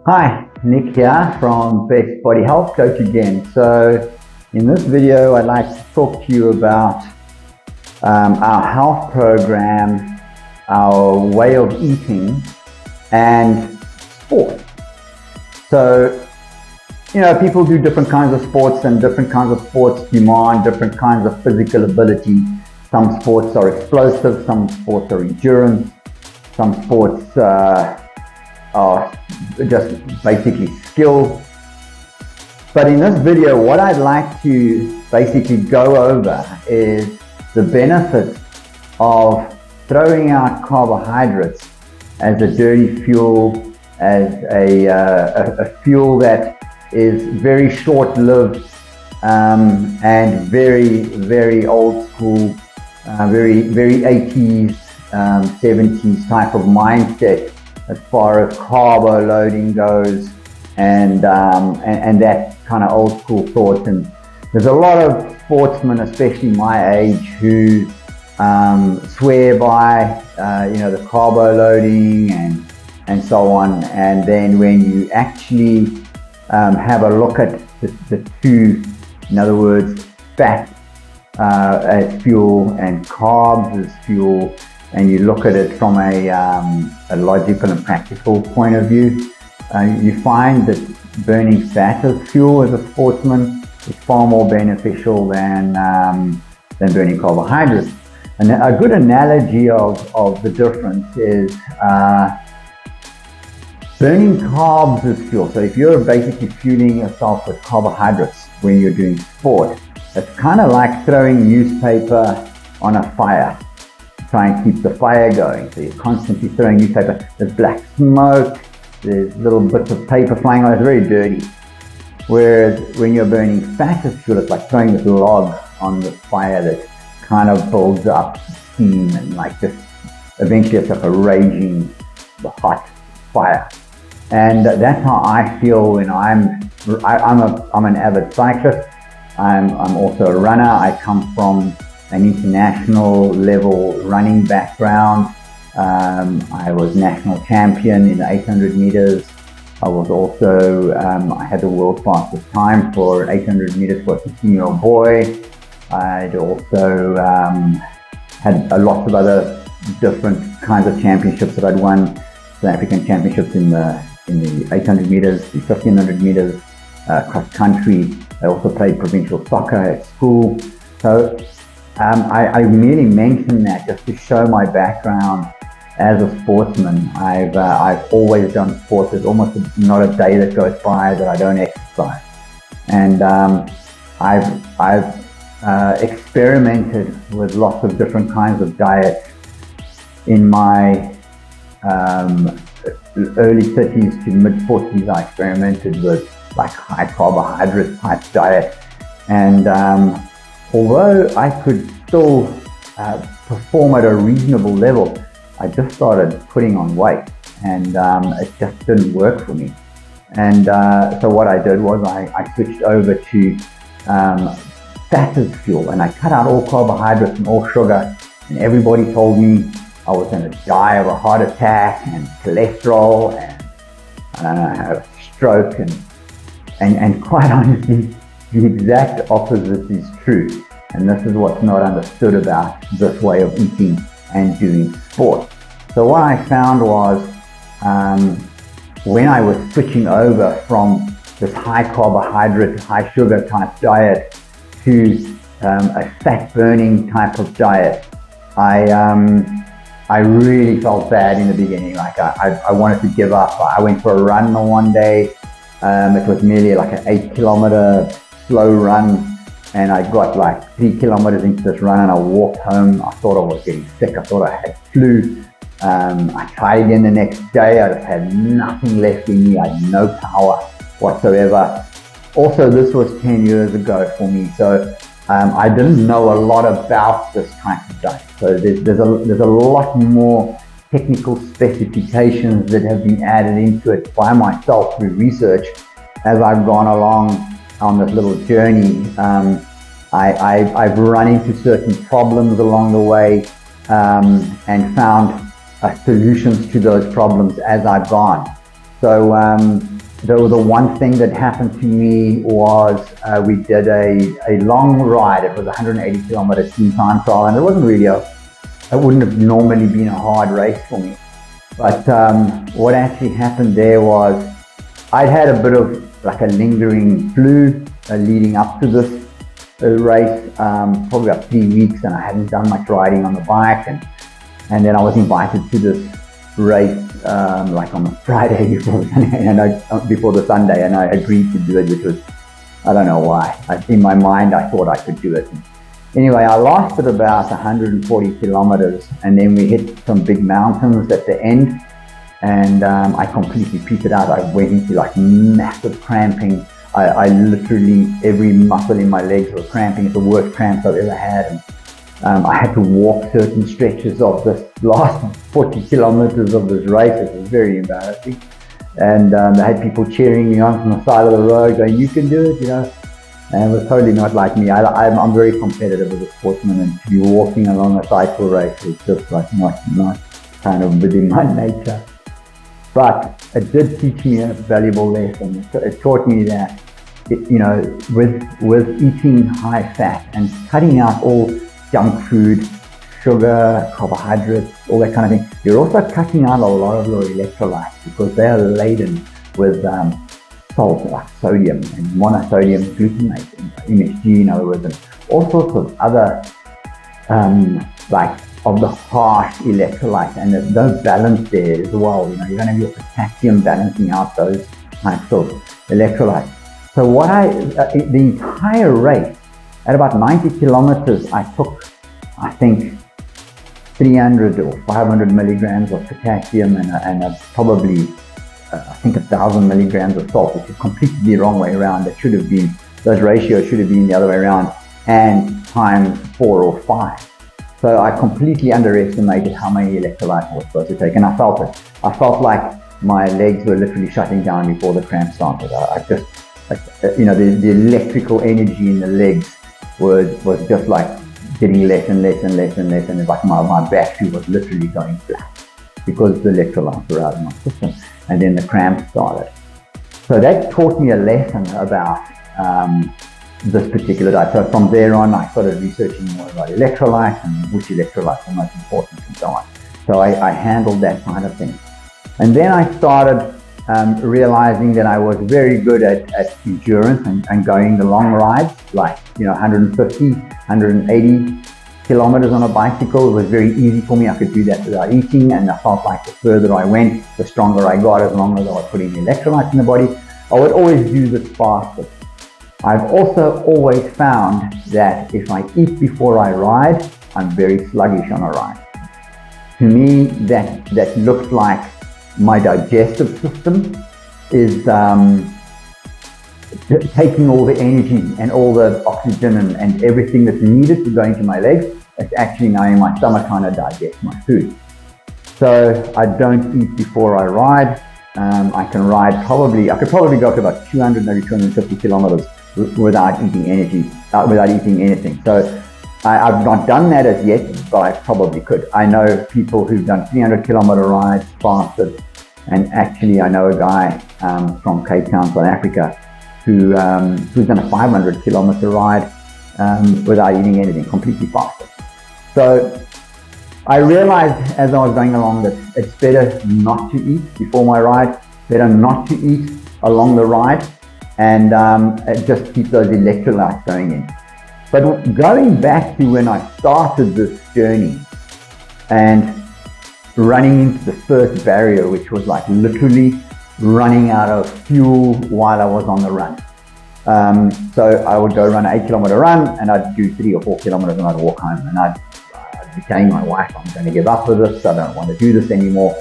Hi, Nick here from Best Body Health Coach again. So in this video, I'd like to talk to you about our health program, our way of eating, and sport. So, people do different kinds of sports, and different kinds of sports demand different kinds of physical ability. Some sports are explosive, some sports are endurance, some sports are just basically skill. But in this video, what I'd like to basically go over is the benefits of throwing out carbohydrates as a dirty fuel, as a fuel that is very short-lived and very, very old school, very 80s, 70s type of mindset as far as carbo loading goes, and that kind of old school thought. And there's a lot of sportsmen, especially my age, who swear by the carbo loading and so on. And then when you actually have a look at the two, in other words, fat as fuel and carbs as fuel, and you look at it from a logical and practical point of view, you find that burning fat as fuel as a sportsman is far more beneficial than burning carbohydrates. And a good analogy of the difference is burning carbs as fuel. So if you're basically fueling yourself with carbohydrates when you're doing sport, it's kind of like throwing newspaper on a fire. Try and keep the fire going. So you're constantly throwing newspaper. There's black smoke, there's little bits of paper flying around. It's very dirty. Whereas when you're burning fat as fuel, it's like throwing this log on the fire that kind of builds up steam, and like this, eventually it's like a raging hot fire. And that's how I feel when I'm an avid cyclist. I'm also a runner. I come from an international level running background. I was national champion in the 800 meters. I was also, I had the world fastest time for 800 meters for a 16-year-old boy. I'd also had a lot of other different kinds of championships that I'd won. South African championships in the 800 meters, the 1500 meters, cross country. I also played provincial soccer at school. So I merely mention that just to show my background as a sportsman. I've always done sports. There's almost not a day that goes by that I don't exercise. And I've experimented with lots of different kinds of diets in my early 30s to mid 40s. I experimented with like high carbohydrate type diet, and although I could still perform at a reasonable level, I just started putting on weight, and it just didn't work for me. And so what I did was I switched over to fat as fuel, and I cut out all carbohydrates and all sugar, and everybody told me I was going to die of a heart attack and cholesterol and I don't know, have a stroke, and quite honestly, the exact opposite is true. And this is what's not understood about this way of eating and doing sport. So what I found was when I was switching over from this high carbohydrate, high sugar type diet to a fat burning type of diet, I really felt bad in the beginning. Like I wanted to give up. I went for a run one day. It was merely like an 8-kilometer slow run, and I got like 3 kilometers into this run and I walked home. I thought I was getting sick. I thought I had flu. I tried again the next day. I just had nothing left in me. I had no power whatsoever. Also, this was 10 years ago for me, so I didn't know a lot about this type of diet. So there's a lot more technical specifications that have been added into it by myself through research as I've gone along on this little journey. I've run into certain problems along the way and found solutions to those problems as I've gone. So the one thing that happened to me was we did a long ride. It was 180 kilometer team time trial, and it wasn't really it wouldn't have normally been a hard race for me. But what actually happened there was I'd had a bit of like a lingering flu leading up to this race, probably about 3 weeks, and I hadn't done much riding on the bike, and then I was invited to this race like on the Friday before the Sunday, and I agreed to do it, which was, I don't know why. In my mind, I thought I could do it. Anyway, I lasted about 140 kilometers, and then we hit some big mountains at the end, and I completely petered out. I went into like massive cramping. I literally, every muscle in my legs was cramping. It's the worst cramps I've ever had. And I had to walk certain stretches of this last 40 kilometers of this race. It was very embarrassing. And I had people cheering me on from the side of the road going, "You can do it," you know. And it was totally not like me. I'm very competitive as a sportsman, and to be walking along a cycle race is just like not kind of within my nature. But it did teach me a valuable lesson. It taught me that, you know, with eating high fat and cutting out all junk food, sugar, carbohydrates, all that kind of thing, you're also cutting out a lot of your electrolytes because they are laden with salt, like sodium and monosodium glutamate, MSG in other words, and all sorts of other like of the harsh electrolytes, and there's no balance there as well. You know, you don't have your potassium balancing out those types of electrolytes. So the entire race, at about 90 kilometers, I took, I think, 300 or 500 milligrams of potassium and probably, I think, 1,000 milligrams of salt, which is completely the wrong way around. It should have been, those ratios should have been the other way around, and times 4 or 5. So I completely underestimated how many electrolytes I was supposed to take, and I felt it. I felt like my legs were literally shutting down before the cramp started. I just, you know, the electrical energy in the legs was just like getting less and less and less and less, and it's like my battery was literally going flat because the electrolytes were out of my system, and then the cramp started. So that taught me a lesson about this particular diet. So from there on, I started researching more about electrolytes and which electrolytes are most important and so on. So I handled that side of things. And then I started realizing that I was very good at endurance and going the long rides, like, you know, 150, 180 kilometers on a bicycle. It was very easy for me. I could do that without eating, and I felt like the further I went, the stronger I got, as long as I was putting the electrolytes in the body. I would always do this fastest. I've also always found that if I eat before I ride, I'm very sluggish on a ride. To me, that looks like my digestive system is taking all the energy and all the oxygen and everything that's needed to go into my legs. It's actually now in my stomach trying to digest my food. So I don't eat before I ride. I could probably go up to about 200, maybe 250 kilometers without eating anything. So I've not done that as yet, but I probably could. I know people who've done 300 kilometer rides fasted, and actually I know a guy from Cape Town, South Africa, who's done a 500 kilometer ride without eating anything, completely fasted. So I realized as I was going along that it's better not to eat before my ride, better not to eat along the ride, and just keep those electrolytes going in. But going back to when I started this journey and running into the first barrier, which was like literally running out of fuel while I was on the run. So I would go run an 8-kilometer run, and I'd do 3 or 4 kilometers and I'd walk home, and I'd be telling my wife, I'm going to give up with this, I don't want to do this anymore.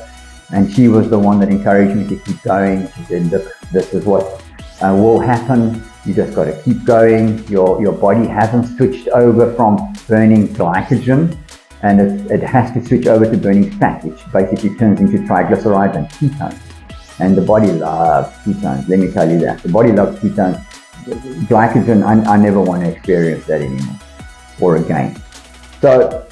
And she was the one that encouraged me to keep going. She said, look, this is what will happen. You just got to keep going. Your body hasn't switched over from burning glycogen, and it has to switch over to burning fat, which basically turns into triglycerides and ketones. And the body loves ketones, let me tell you that. The body loves ketones. Glycogen, I never want to experience that anymore or again. So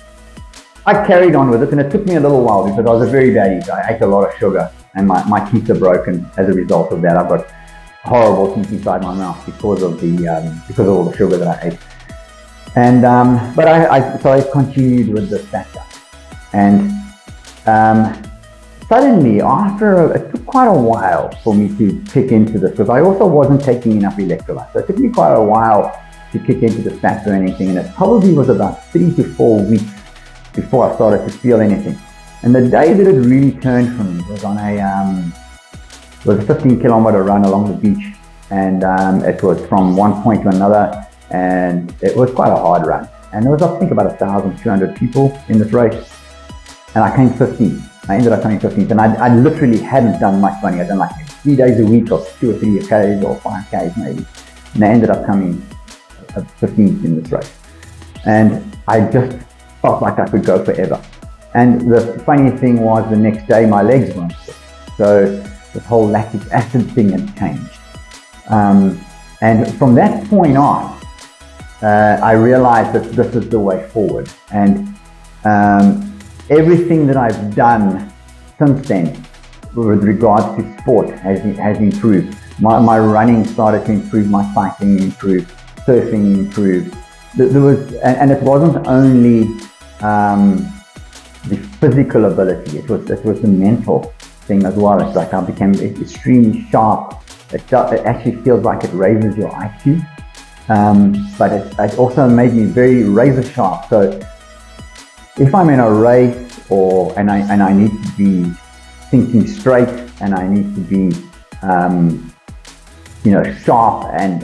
I carried on with it, and it took me a little while because I was a very bad eater. I ate a lot of sugar. and my teeth are broken as a result of that. I've got horrible teeth inside my mouth because of all the sugar that I ate. And so I continued with this factor, and suddenly it took quite a while for me to kick into this, because I also wasn't taking enough electrolytes. So it took me quite a while to kick into the fat burning thing, and it probably was about 3 to 4 weeks before I started to feel anything. And the day that it really turned for me was on a 15-kilometer run along the beach, and it was from one point to another, and it was quite a hard run. And there was, I think, about 1,200 people in this race, and I came 15th. I ended up coming 15th, and I literally hadn't done much running. I'd done like 3 days a week of 2 or 3 Ks or 5 Ks maybe, and I ended up coming 15th in this race. And I just felt like I could go forever. And the funny thing was, the next day my legs weren't sick. So this whole lactic acid thing had changed. And from that point on, I realized that this is the way forward. And everything that I've done since then with regards to sport has improved. My running started to improve, my cycling improved, surfing improved. And it wasn't only the physical ability, it was the mental thing as well. It's like I became extremely sharp. It actually feels like it raises your IQ, but it also made me very razor sharp. So if I'm in a race and I need to be thinking straight, and I need to be sharp and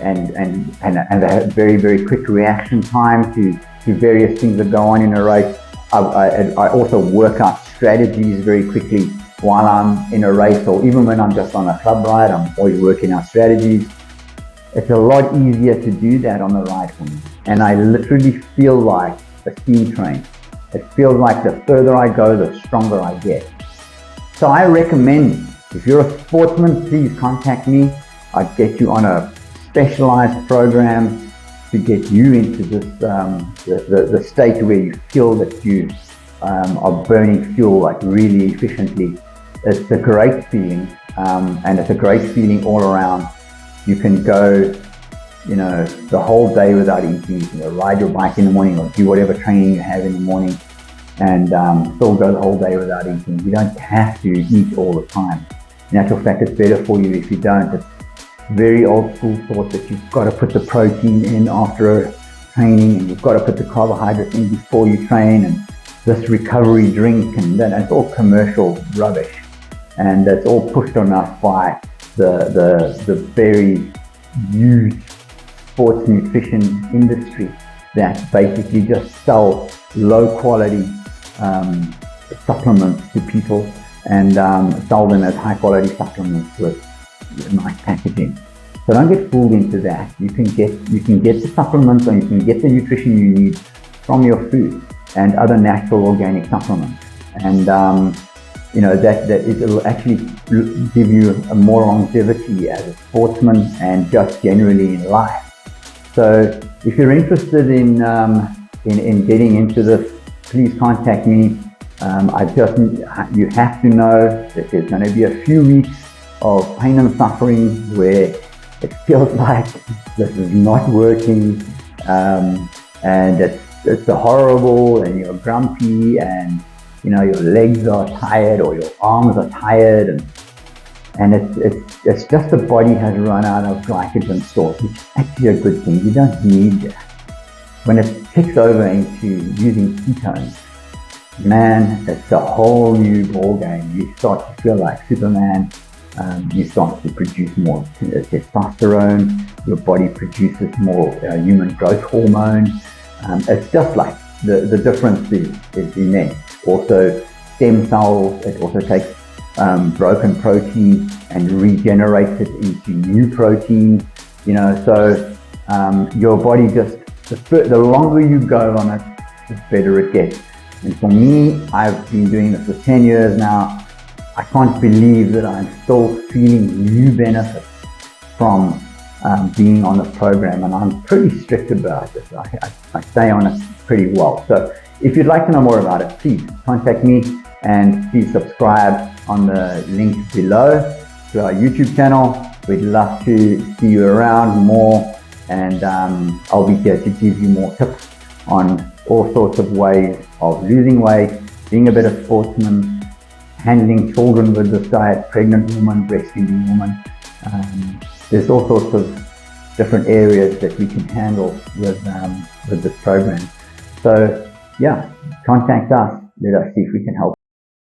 a very, very quick reaction time to various things that go on in a race. I also work out strategies very quickly while I'm in a race, or even when I'm just on a club ride. I'm always working out strategies. It's a lot easier to do that on the ride for me, and I literally feel like a steam train. It feels like the further I go, the stronger I get. So I recommend, if you're a sportsman, please contact me. I'd get you on a specialized program to get you into this the state where you feel that you are burning fuel like really efficiently. It's a great feeling, and it's a great feeling all around. You can go, the whole day without eating. You can ride your bike in the morning, or do whatever training you have in the morning, and still go the whole day without eating. You don't have to eat all the time. In actual fact, it's better for you if you don't. It's very old school thought that you've got to put the protein in after a training, and you've got to put the carbohydrates in before you train, and this recovery drink, and then it's all commercial rubbish, and it's all pushed on us by the very huge sports nutrition industry that basically just sell low quality supplements to people, and sell them as high quality supplements with nice packaging. So don't get fooled into that. You can get the supplements, or you can get the nutrition you need from your food and other natural organic supplements, and that it'll actually give you a more longevity as a sportsman and just generally in life. So if you're interested in getting into this, please contact me. You have to know that there's going to be a few weeks of pain and suffering where it feels like this is not working, and it's horrible, and you're grumpy, and your legs are tired, or your arms are tired, and it's just the body has run out of glycogen stores, which is actually a good thing. You don't need that. When it kicks over into using ketones, man, it's a whole new ball game. You start to feel like Superman. You start to produce more testosterone. Your body produces more human growth hormone. It's just like the difference is immense. Also, stem cells. It also takes broken protein and regenerates it into new protein. So your body just the longer you go on it, the better it gets. And for me, I've been doing this for 10 years now. I can't believe that I'm still feeling new benefits from being on the program, and I'm pretty strict about it. I stay on it pretty well. So if you'd like to know more about it, please contact me, and please subscribe on the link below to our YouTube channel. We'd love to see you around more, and I'll be here to give you more tips on all sorts of ways of losing weight, being a better sportsman, handling children with this diet, pregnant women, breastfeeding women. There's all sorts of different areas that we can handle with this program. So yeah, contact us. Let us see if we can help.